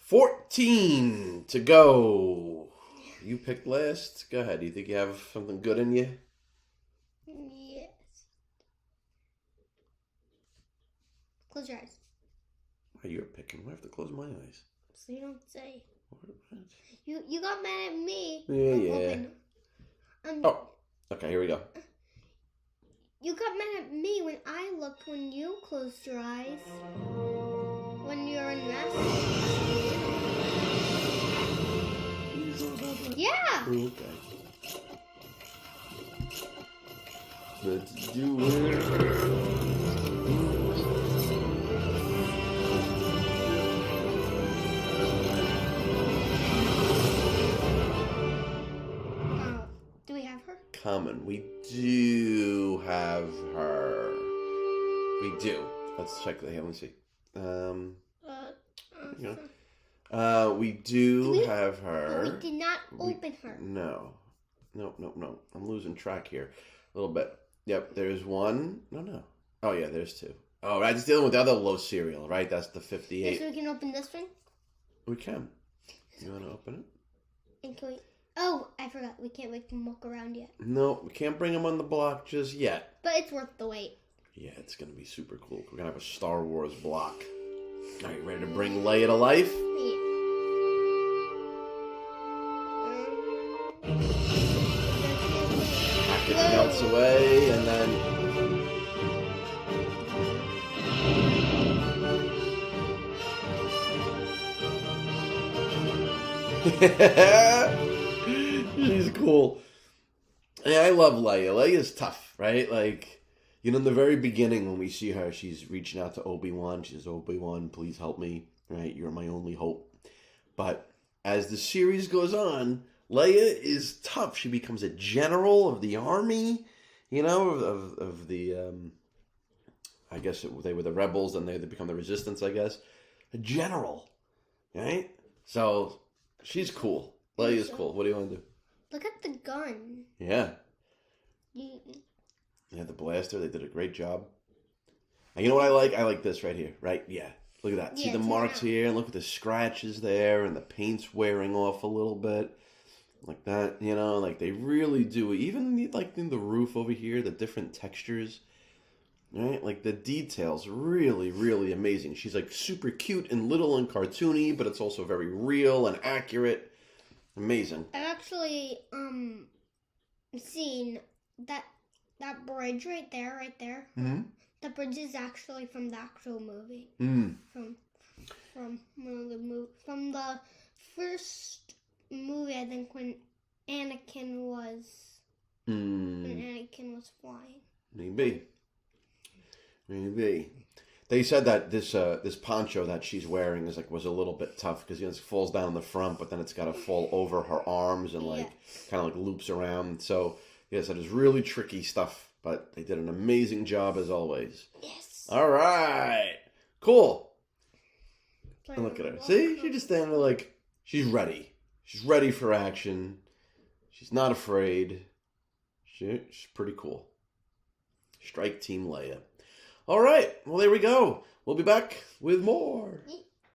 14 to go. You picked last. Go ahead. Do you think you have something good in you? Yes. Close your eyes. Why you're picking? I have to close my eyes. So you don't say. What? You got mad at me. Yeah. Oh, okay. Here we go. You got mad at me when I looked when you closed your eyes. When you're in rest. Yeah. Okay. Let's do it. Do we have her? Common. We do have her. We do. Let's check the. Let me see. We do have her. We did not open her. No. I'm losing track here a little bit. Yep, there's one. No. Oh, yeah, there's two. Oh, right, just dealing with the other low cereal, right? That's the 58. So we can open this one? We can. You want to open it? And can we... Oh, I forgot. We can't make them walk around yet. No, we can't bring them on the block just yet. But it's worth the wait. Yeah, it's going to be super cool. We're going to have a Star Wars block. Are you ready to bring Leia to life? Yeah. Package melts away, and then... She's cool. Yeah, I love Leia. Leia's tough, right? Like, you know, in the very beginning when we see her, she's reaching out to Obi-Wan. She says, Obi-Wan, please help me, right? You're my only hope. But as the series goes on, Leia is tough. She becomes a general of the army, you know, of the, I guess they were the rebels and they become the resistance, I guess. A general, right? So she's cool. Leia's cool. What do you want to do? Look at the gun. Yeah. Yeah, the blaster. They did a great job. And you know what I like? I like this right here, right? Yeah. Look at that. See the marks here? And look at the scratches there. And the paint's wearing off a little bit. Like that, you know? Like they really do. Even like in the roof over here, the different textures. Right? Like the details, really, really amazing. She's like super cute and little and cartoony, but it's also very real and accurate. Amazing. I've actually seen that bridge right there. Mm-hmm. The bridge is actually from the actual movie. From one of the from the first movie, I think, when Anakin was flying. Maybe. They said that this poncho that she's wearing was a little bit tough because it falls down the front, but then it's got to fall over her arms and kind of loops around. So yes, that is really tricky stuff. But they did an amazing job as always. Yes. All right. Cool. And look at her. See, she's just standing there like she's ready. She's ready for action. She's not afraid. She's pretty cool. Strike Team Leia. All right. Well, there we go. We'll be back with more.